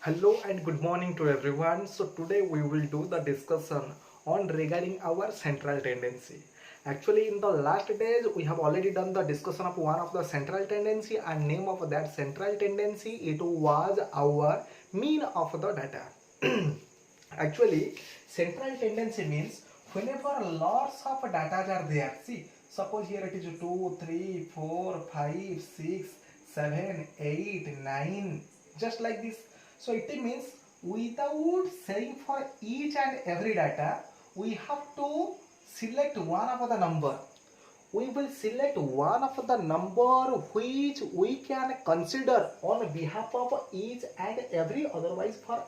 Hello and good morning to everyone. So today we will do the discussion on regarding our central tendency. Actually, in the last days we have already done the discussion of one of the central tendency, and name of that central tendency it was our mean of the data. Actually, central tendency means whenever lots of data are there. See, suppose here it is 2, 3, 4, 5, 6, 7, 8, 9, just like this. So it means without saying for each and every data, we have to select one of the number. We will select one of the number which we can consider on behalf of each and every, otherwise for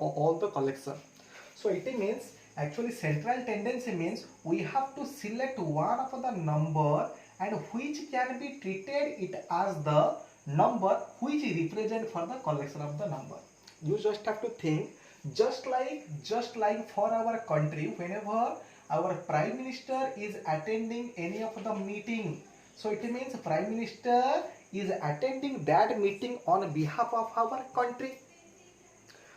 all the collection. So it means actually central tendency means we have to select one of the number and which can be treated it as the number which represent for the collection of the number. You just have to think, just like for our country, whenever our prime minister is attending any of the meeting, so it means prime minister is attending that meeting on behalf of our country.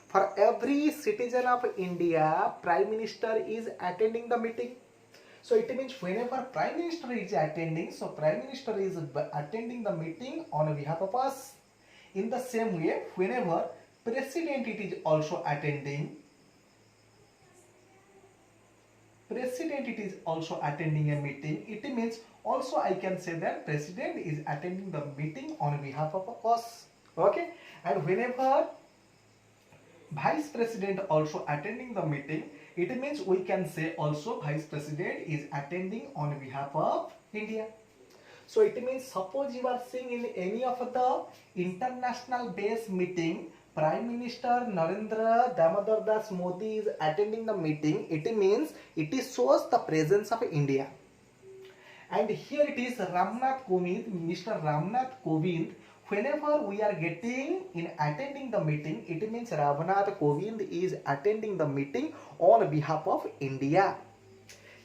For every citizen of India, prime minister is attending the meeting. So it means whenever prime minister is attending, so prime minister is attending the meeting on behalf of us. In the same way, whenever president it is also attending, a meeting, it means also I can say that president is attending the meeting on behalf of us. Okay, and whenever vice president also attending the meeting, it means we can say also vice president is attending on behalf of India. So it means suppose you are seeing in any of the international based meeting, Prime Minister Narendra Damodar Das Modi is attending the meeting, it means it shows the presence of India. And here it is Mr. Ramnath Kovind. Whenever we are getting in attending the meeting, it means Ramnath Kovind is attending the meeting on behalf of India.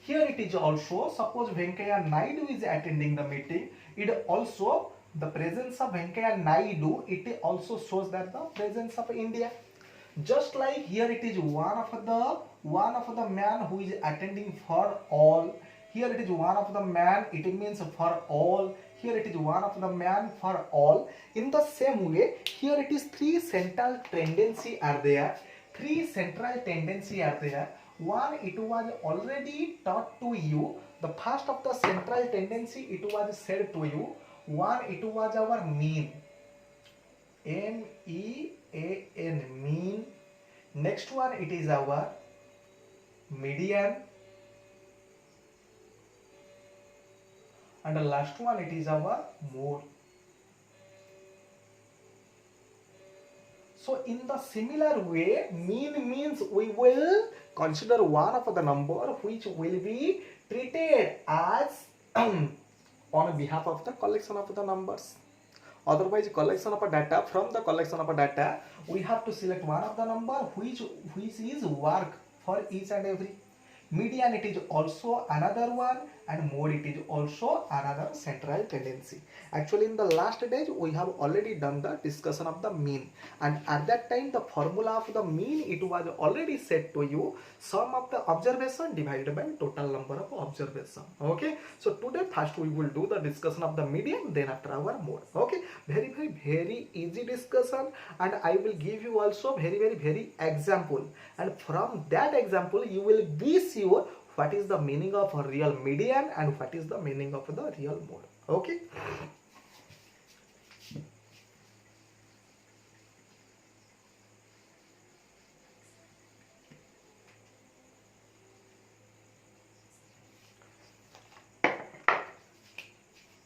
Here it is also, suppose Venkaiah Naidu is attending the meeting, it also the presence of Venkaiah Naidu, it also shows that the presence of India. Just like here it is one of the man who is attending for all. Here it is one of the man, it means for all. Here it is one of the man for all. In the same way, here it is three central tendency are there. One, it was already taught to you. The first of the central tendency, it was said to you. One, it was our mean. MEAN, mean. Next one, it is our median. And the last one, it is our mode. So in the similar way, mean means we will consider one of the number which will be treated as on behalf of the collection of the numbers. Otherwise, collection of a data, from the collection of a data, we have to select one of the number which is work for each and every. Median it is also another one, and mode it is also another central tendency. Actually, in the last days we have already done the discussion of the mean, and at that time the formula of the mean it was already set to you, sum of the observation divided by total number of observation. Okay, so today first we will do the discussion of the median, then after our mode. Okay, very easy discussion, and I will give you also very example, and from that example you will be sure what is the meaning of a real median and what is the meaning of the real mode. Okay,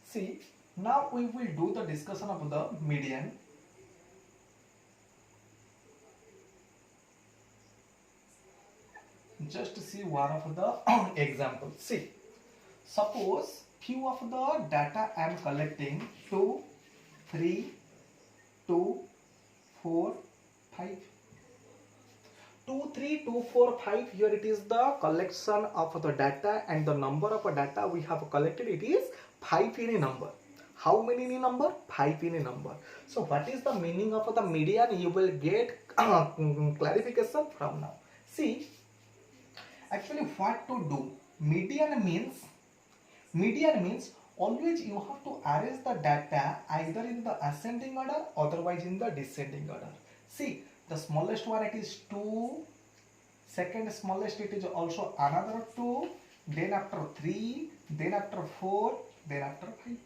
see, now we will do the discussion of the median. Just see one of the examples. See, suppose few of the data I am collecting 2, 3, 2, 4, 5. 2, 3, 2, 4, 5. Here it is the collection of the data, and the number of data we have collected, it is 5 in a number. how many in a number? 5 in a number. So what is the meaning of the median? You will get clarification from now. See, actually what to do? Median means always you have to arrange the data either in the ascending order, otherwise in the descending order. See, the smallest one it is 2, second smallest it is also another 2, then after 3, then after 4, then after 5.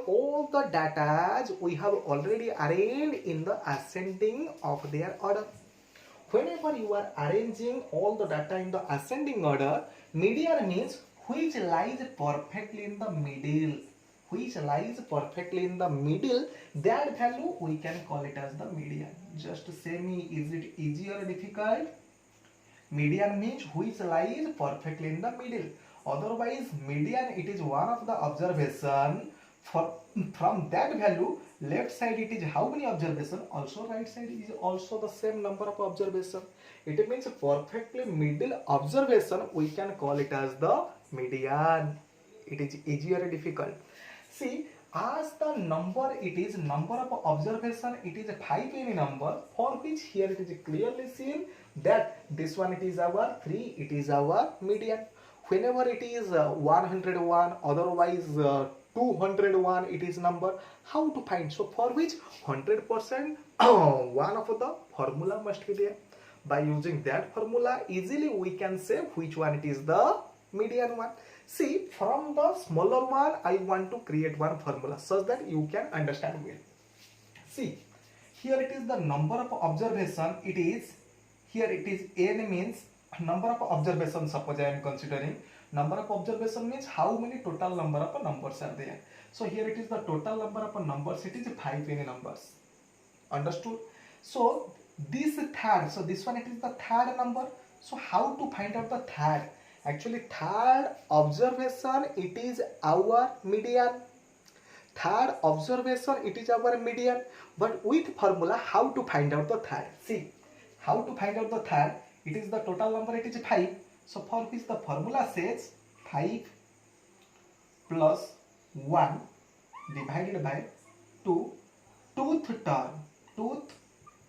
All the data we have already arranged in the ascending of their order. Whenever you are arranging all the data in the ascending order, median means which lies perfectly in the middle. Which lies perfectly in the middle, that value we can call it as the median. Just say me, is it easy or difficult? Median means which lies perfectly in the middle. Otherwise, median it is one of the observation. From that value, left side it is how many observation, also right side is also the same number of observation. It means perfectly middle observation we can call it as the median. It is easy or difficult? See, as the number it is number of observation it is 5 in a number, for which here it is clearly seen that this one it is our 3, it is our median. Whenever it is 101, otherwise 201 it is number, how to find? So for which 100% one of the formula must be there. By using that formula easily we can say which one it is the median one. See, from the smaller one I want to create one formula such that you can understand well. See, here it is the number of observation, it is here it is n means number of observation. Suppose I am considering number of observation means how many total number of numbers are there. So here it is the total number of numbers, it is 5 in numbers. Understood? So this third, so this one it is the third number. So how to find out the third? Actually third observation it is our median. Third observation it is our median. But with formula how to find out the third? See, how to find out the third? It is the total number, it is 5. So for which the formula says 5 plus 1 divided by 2 tooth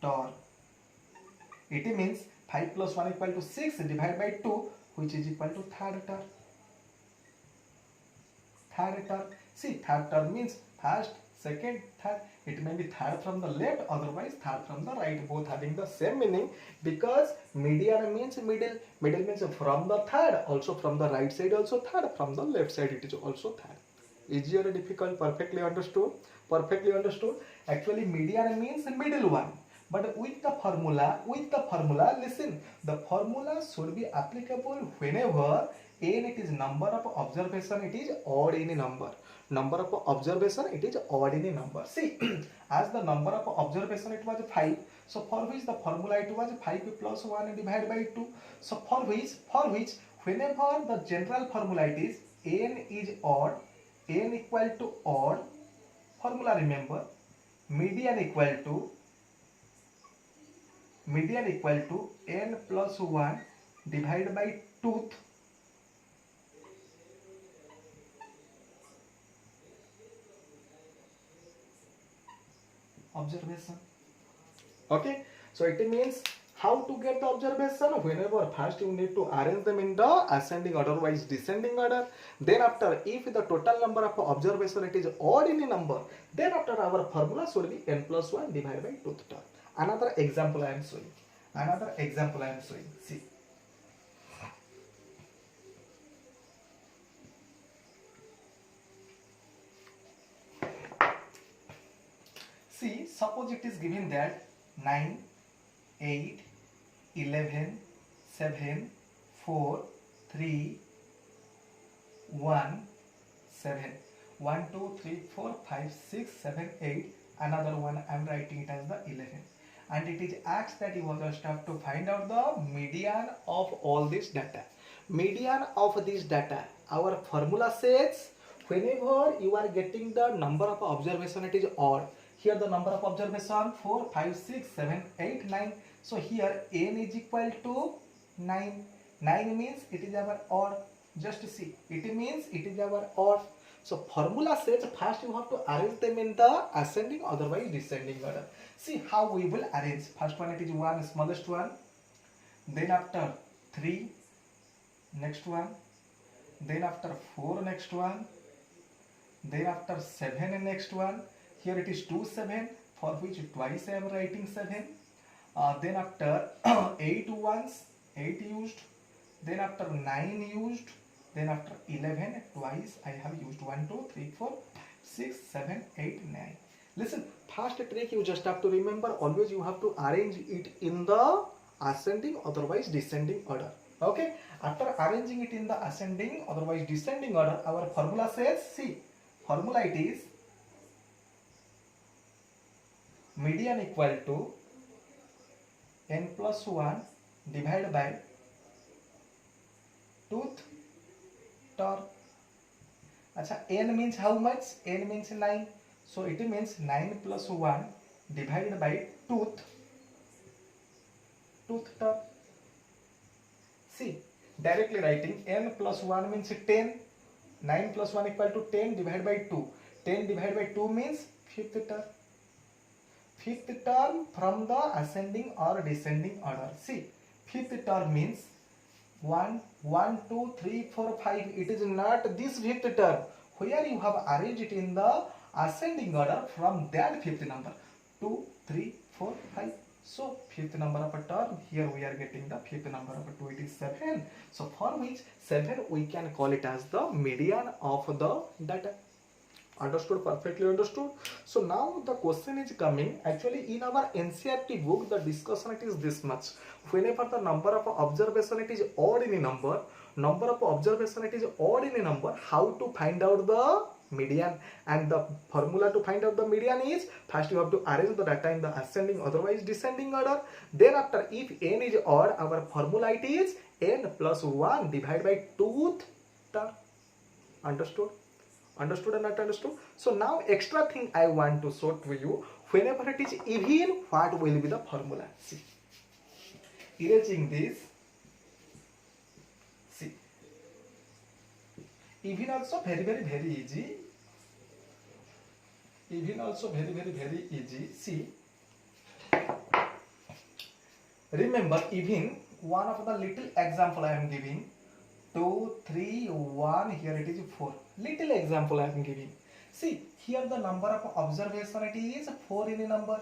turn. It means 5 plus 1 equal to 6 divided by 2, which is equal to third term. Third term. See, third term means first, second, third. It may be third from the left, otherwise third from the right, both having the same meaning, because median means middle. Middle means from the third, also from the right side also third, from the left side it is also third. Easy or difficult? Perfectly understood? Perfectly understood. Actually median means middle one. But with the formula, listen, the formula should be applicable whenever n it is number of observation, it is odd in a number. Number of observation it is odd in a number. See, as the number of observation it was 5, so for which the formula it was 5 plus 1 divided by 2. So for which whenever the general formula it is n is odd, n equal to odd, formula remember, median equal to n plus 1 divided by tooth observation. Okay, so it means how to get the observation? Whenever first you need to arrange them in the ascending order, otherwise descending order. Then after, if the total number of observation it is odd in a number, then after our formula should be n plus 1 divided by tooth term. Another example I am showing. See. See, suppose it is given that 9, 8, 11, 7, 4, 3, 1, 7. 1, 2, 3, 4, 5, 6, 7, 8. Another one I am writing it as the 11. And it is asked that you just have to find out the median of all this data. Median of this data. Our formula says whenever you are getting the number of observation it is odd. Here the number of observation 4, 5, 6, 7, 8, 9. So here n is equal to 9. 9 means it is our odd. Just see, it means it is our odd. So formula says first you have to arrange them in the ascending, otherwise descending order. See how we will arrange. First one, it is 1, smallest one. Then after 3, next one. Then after 4, next one. Then after 7, next one. Here it is 2, 7, for which twice I am writing 7. Then after 8 ones, 8 used. Then after 9 used. Then after 11, twice I have used 1, 2, 3, 4, 6, 7, 8, 9. Listen, first trick you just have to remember, always you have to arrange it in the ascending, otherwise descending order. Okay, after arranging it in the ascending, otherwise descending order, our formula says, see, formula it is median equal to n plus 1 divided by tooth term. Acha, n means how much? N means 9. So it means 9 plus 1 divided by tooth term. See, directly writing n plus 1 means 10. 9 plus 1 equal to 10 divided by 2. 10 divided by 2 means fifth term. Fifth term from the ascending or descending order. See, fifth term means 1, 1, 2, 3, 4, 5. It is not this fifth term. Where you have arranged it in the ascending order from that fifth number. 2, 3, 4, 5. So fifth number of a term, here we are getting the fifth number of a 2, it is 7. So for which 7 we can call it as the median of the data. Understood? Perfectly understood. So now the question is coming, actually in our NCERT book the discussion it is this much. Whenever the number of observation it is odd in a number of observation it is odd in a number, how to find out the median? And the formula to find out the median is, first you have to arrange the data in the ascending, otherwise descending order. Then after, if n is odd, our formula it is n plus 1 divided by tooth term. Understood? Understood and not understood? So now extra thing I want to show to you, whenever it is even, what will be the formula? See, erasing this. See, even also very easy. Even also very easy. See, remember even, one of the little example I am giving. 2, 3, 1, here it is 4. Little example I am giving. See, here the number of observation it is 4 in a number.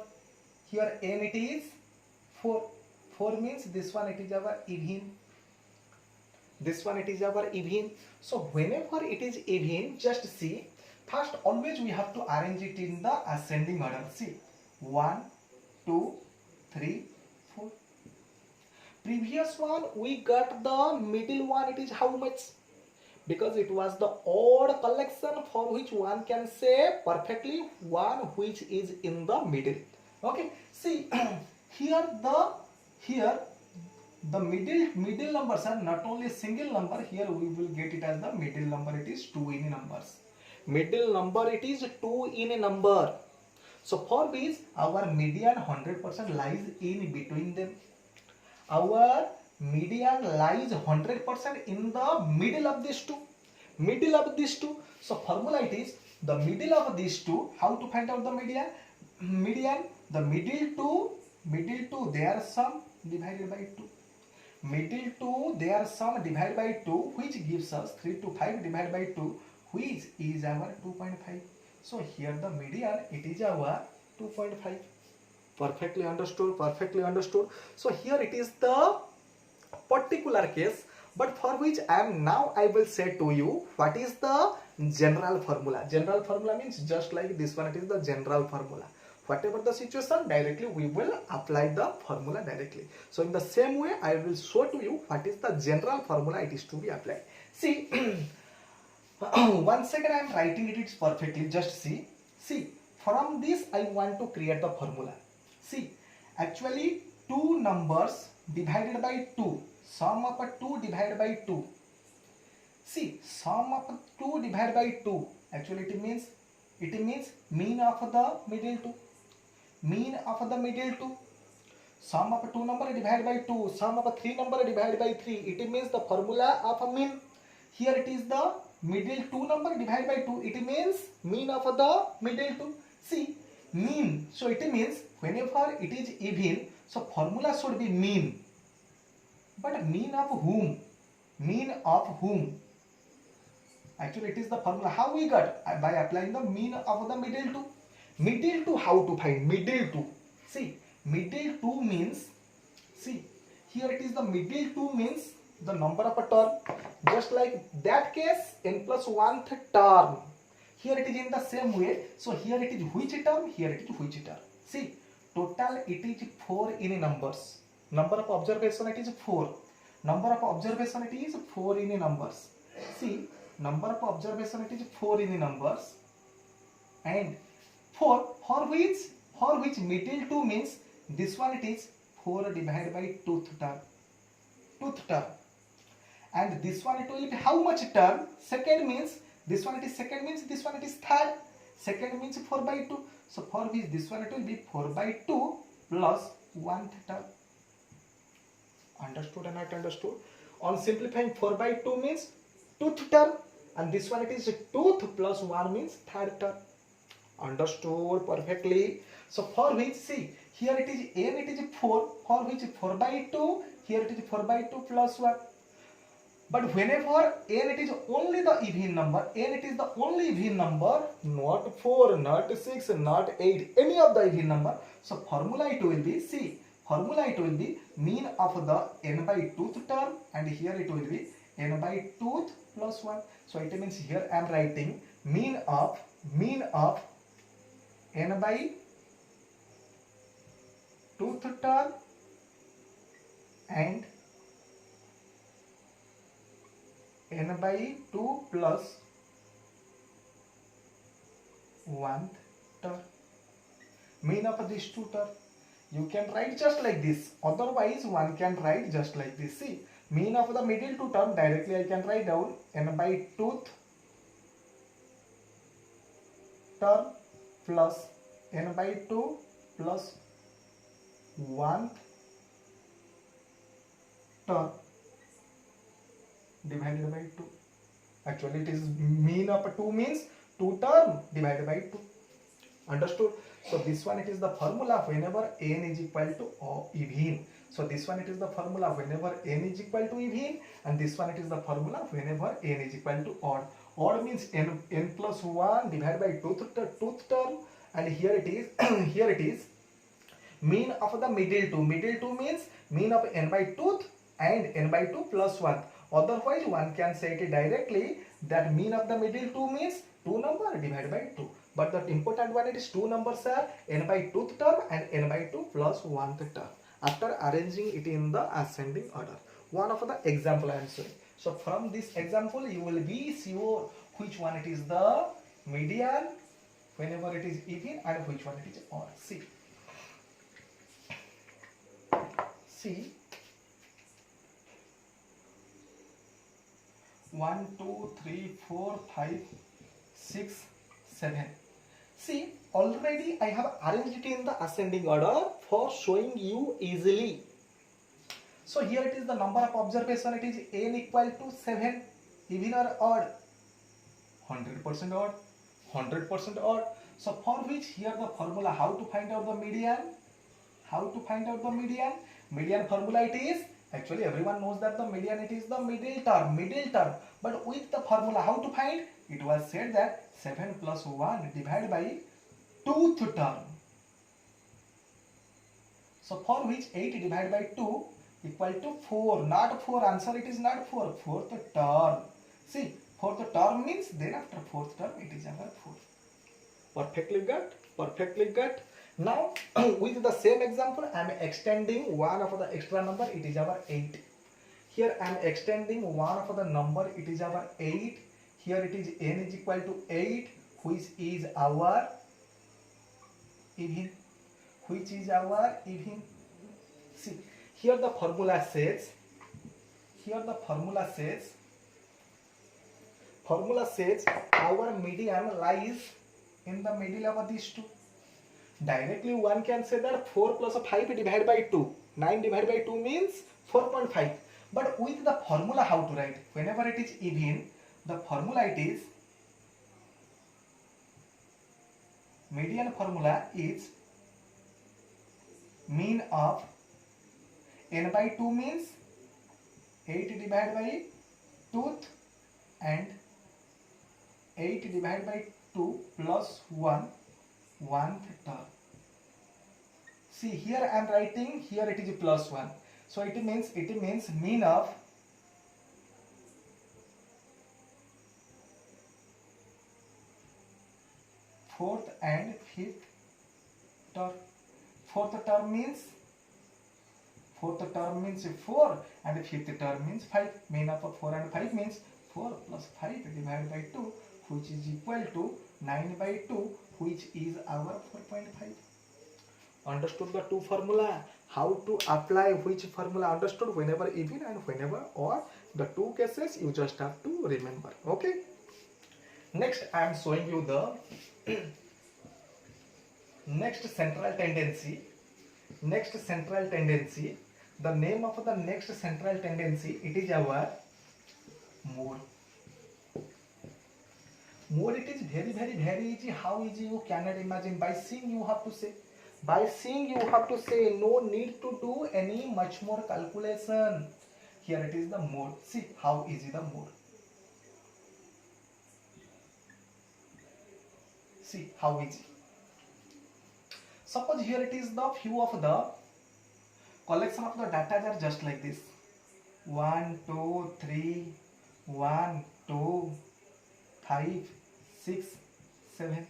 Here n it is 4. 4 means this one it is our even. This one it is our even. So whenever it is even, just see, first always we have to arrange it in the ascending order. See, 1, 2, 3, 4. Previous one we got the middle one, it is how much? Because it was the odd collection, for which one can say perfectly one which is in the middle. Okay, see here the middle numbers are not only single number, here we will get it as the middle number, it is 2 in numbers. Middle number it is 2 in a number. So for this our median 100% lies in between them. Our median lies 100% in the middle of these two. Middle of these two. So formula it is the middle of these two. How to find out the median? Median, the middle two their sum divided by 2. Middle two their sum divided by 2, which gives us 3 to 5 divided by 2, which is our 2.5. So here the median it is our 2.5. Perfectly understood, perfectly understood. So here it is the particular case, but for which I will say to you what is the general formula. General formula means just like this one, it is the general formula. Whatever the situation, directly we will apply the formula directly. So in the same way I will show to you what is the general formula it is to be applied. See, once again I am writing it perfectly, just see. See, from this I want to create the formula. See, actually 2 numbers divided by 2, sum of 2 divided by 2. See, sum of 2 divided by 2, actually it means mean of the middle 2. Mean of the middle 2. Sum of 2 number divided by 2, sum of 3 number divided by 3, it means the formula of a mean. Here it is the middle two number divided by 2, it means mean of the middle two. See, mean, so it means whenever it is even, so formula should be mean. But mean of whom? Mean of whom? Actually, it is the formula. How we got? By applying the mean of the middle two. Middle two, how to find? Middle two. See, middle two means, see, here it is the middle two means the number of a term. Just like that case, n plus 1th term. Here it is in the same way. So here it is which term? Here it is which term? See, total it is 4 in numbers. Number of observation it is 4. Number of observation it is 4 in numbers. See, number of observation it is 4 in numbers. And for which middle 2 means this one it is 4 divided by 2th term. 2th term. And this one it will be how much term? Second means this one it is second means this one it is third. Second means 4 by 2. So for which this one it will be 4 by 2 plus 1th term. Understood or not understood? On simplifying 4 by 2 means 2th term, and this one it is 2th plus 1 means 3rd term. Understood perfectly. So for which, see, here it is n it is 4, for which 4 by 2, here it is 4 by 2 plus 1. But whenever n it is only the even number, n it is the only even number, not 4, not 6, not 8, any of the even number. So formula it will be, see, formula it will be mean of the n by 2th term, and here it will be n by 2th plus 1. So it means here I am writing mean of n by 2th term and n by 2 plus 1th term. Mean of these two terms. You can write just like this. Otherwise, one can write just like this. See, mean of the middle two term directly I can write down n by 2th term plus n by 2 plus 1th term divided by 2. Actually, it is mean of 2 means 2 term divided by 2. Understood? So this one it is the formula whenever n is equal to even. So this one it is the formula whenever n is equal to even, and this one it is the formula whenever n is equal to odd. Odd means n plus 1 divided by 2th term, and here it is here it is mean of the middle two. Middle two means mean of n by 2th and n by 2 plus 1. Otherwise, one can say it directly that mean of the middle two means 2 number divided by 2. But the important one, it is 2 numbers are n by 2th term and n by 2 plus 1th term. After arranging it in the ascending order. One of the example I am showing. So from this example, you will be sure which one it is the median whenever it is even and which one it is odd. See. 1, 2, 3, 4, 5, 6, 7. See, already I have arranged it in the ascending order for showing you easily. So here it is the number of observation, it is n equal to 7, even or odd? 100% odd, 100% odd. So for which here the formula, how to find out the median? How to find out the median? Median formula it is, actually everyone knows that the median it is the middle term. But with the formula, how to find? It was said that 7 plus 1 divided by 2th term. So for which 8 divided by 2 equal to 4. Not 4. Answer it is not 4. 4th term. See, 4th term means then after 4th term it is our 4. Perfectly got? Perfectly got? Now with the same example I am extending one of the extra number, it is our 8. Here I am extending one of the number, it is our 8. Here it is n is equal to 8, which is our even. Which is our even. See, here the formula says, our median lies in the middle of these two. Directly one can say that 4 plus 5 divided by 2. 9 divided by 2 means 4.5. But with the formula how to write? Whenever it is even, The formula it is, median formula is mean of n by 2 means 8 divided by tooth and 8 divided by 2 plus 1 1th term. See, here I am writing, here it is plus 1. So it means mean of fourth and fifth term. Fourth term means 4 and fifth term means 5. Mean of 4 and 5 means 4 plus 5 divided by 2, which is equal to 9 by 2, which is our 4.5. Understood the two formula? How to apply which formula? Understood? Whenever even and whenever or the two cases, you just have to remember. Okay. Next, I am showing you the next central tendency. Next central tendency. The name of the next central tendency, it is our mode. Mode, it is very easy. How easy you cannot imagine. By seeing you have to say. By seeing you have to say. No need to do any much more calculation. Here it is the mode. See how easy the mode. See how easy. Suppose here it is the few of the collection of the data are just like this. 1, 2, 3, 1, 2, 5, 6, 7.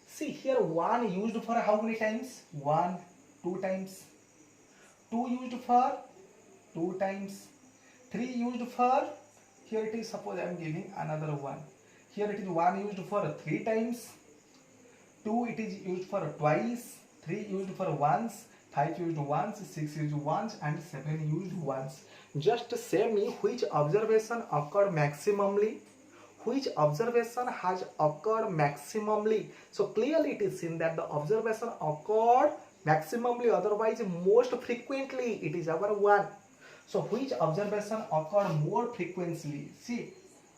See here 1 used for how many times? 1, 2 times. 2 used for 2 times. 3 used for, here it is, suppose I am giving another 1. Here it is 1 used for 3 times. 2 it is used for twice. 3 used for once. 5 used once, 6 used once, and 7 used once. Just say me which observation occurred maximally. Which observation has occurred maximally. So clearly it is seen that the observation occurred maximally, otherwise most frequently, it is our 1. So which observation occurred more frequently? See,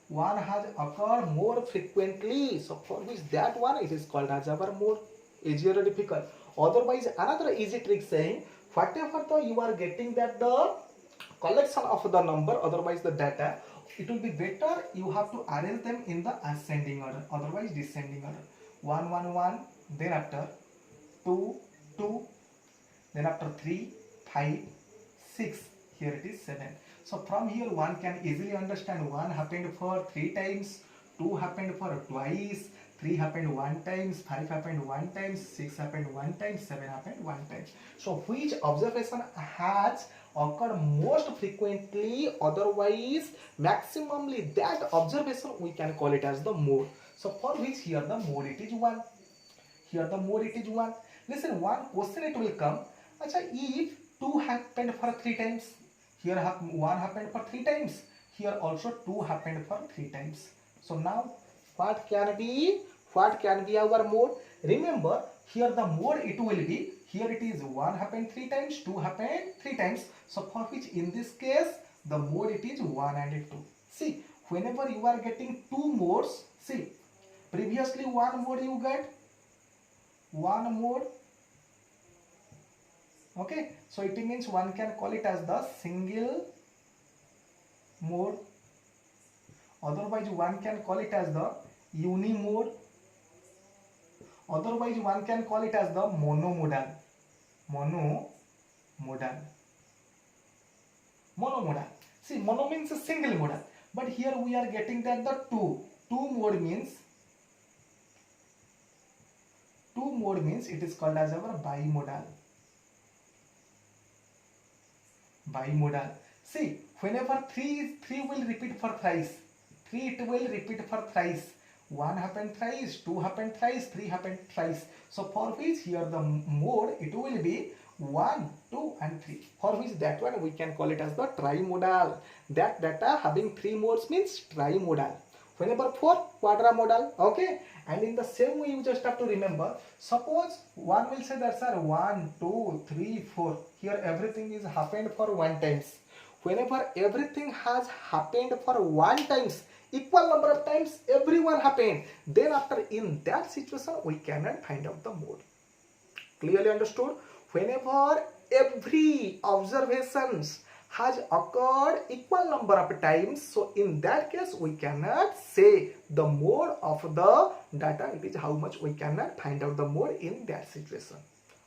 1 has occurred more frequently. So for which that one, it is called as our mode. Easier or difficult? Otherwise, another easy trick saying, whatever the you are getting that the collection of the number, otherwise the data, it will be better you have to arrange them in the ascending order, otherwise descending order. 1, 1, 1, then after 2, 2, then after 3, 5, 6, here it is 7. So from here one can easily understand 1 happened for 3 times, 2 happened for twice, 3 happened 1 times, 5 happened 1 times, 6 happened 1 time, 7 happened 1 time. So which observation has occurred most frequently, otherwise maximally, that observation we can call it as the mode. So for which here the mode it is 1. Here the mode it is 1. Listen, one question it will come. Achha, if 2 happened for 3 times, here 1 happened for 3 times, here also 2 happened for 3 times. So now what can be our mode? Remember, here the mode it will be, here it is 1 happened 3 times, 2 happened 3 times. So for which in this case the mode it is 1 and 2. See, whenever you are getting 2 modes, see, previously 1 mode you get, 1 mode. Okay, so it means one can call it as the single mode. Otherwise one can call it as the unimode. Otherwise one can call it as the monomodal. Monomodal. See, mono means a single modal, but here we are getting that the two mode means it is called as our bimodal. See, whenever 3 will repeat for thrice, 3 it will repeat for thrice. 1 happened thrice, 2 happened thrice, 3 happened thrice. So for which here the mode it will be 1, 2 and 3. For which that one we can call it as the trimodal. That data having 3 modes means trimodal. Whenever 4, quadramodal. Okay. And in the same way you just have to remember, suppose one will say that sir 1, 2, 3, 4. Here everything is happened for 1 times. whenever everything has happened for one times, equal number of times everyone happened, then after in that situation we cannot find out the mode. Clearly understood? Whenever every observations has occurred equal number of times, so in that case we cannot say the mode of the data. It is how much we cannot find out the mode in that situation.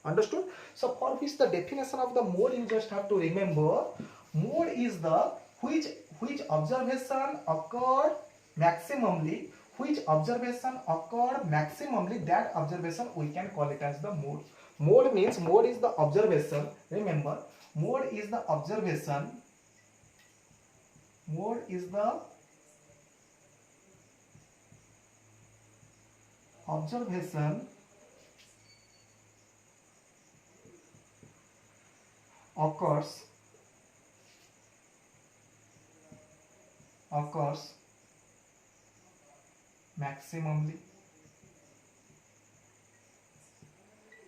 Understood? So for which the definition of the mode, you just have to remember, mode is the which observation occurred maximally, that observation we can call it as the mode. Mode means, mode is the observation. Remember, mode is the observation. Mode is the observation occurs maximally.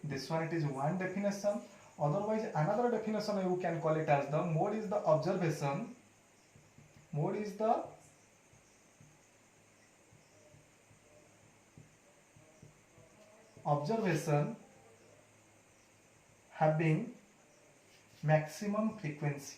This one, it is one definition. Otherwise, another definition you can call it as the mode is the observation. Mode is the observation having maximum frequency.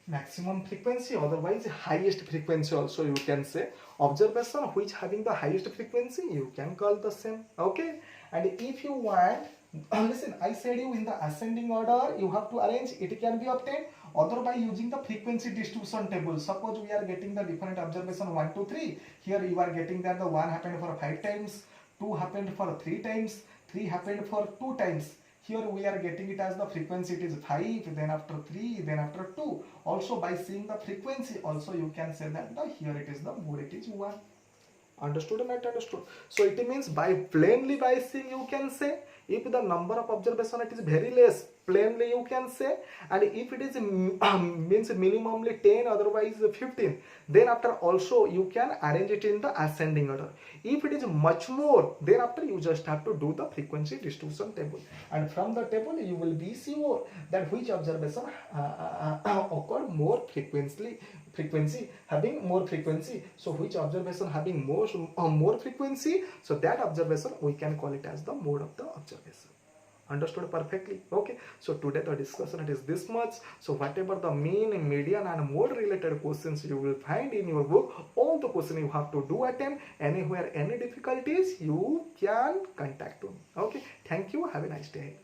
Maximum frequency, otherwise highest frequency also you can say. Observation which having the highest frequency, you can call the same. Okay, and if you want, listen, I said you in the ascending order you have to arrange. It can be obtained either by using the frequency distribution table. Suppose we are getting the different observation 1, 2, 3. Here you are getting that the 1 happened for 5 times, 2 happened for 3 times, 3 happened for 2 times. Here we are getting it as the frequency, it is 5, then after 3, then after 2. Also by seeing the frequency also you can say that the here it is the mode, it is 1. Understood or not understood? So it means by plainly by seeing you can say, if the number of observation it is very less, plainly you can say, and if it is means minimally 10, otherwise 15, then after also you can arrange it in the ascending order. If it is much more, then after you just have to do the frequency distribution table, and from the table you will be sure that which observation occurred more frequency having more frequency. So which observation having more frequency, so that observation we can call it as the mode of the observation. Understood perfectly? Okay, so today the discussion it is this much. So whatever the mean, median and mode related questions you will find in your book, all the questions you have to do attempt. Anywhere any difficulties you can contact me. Okay, thank you, have a nice day.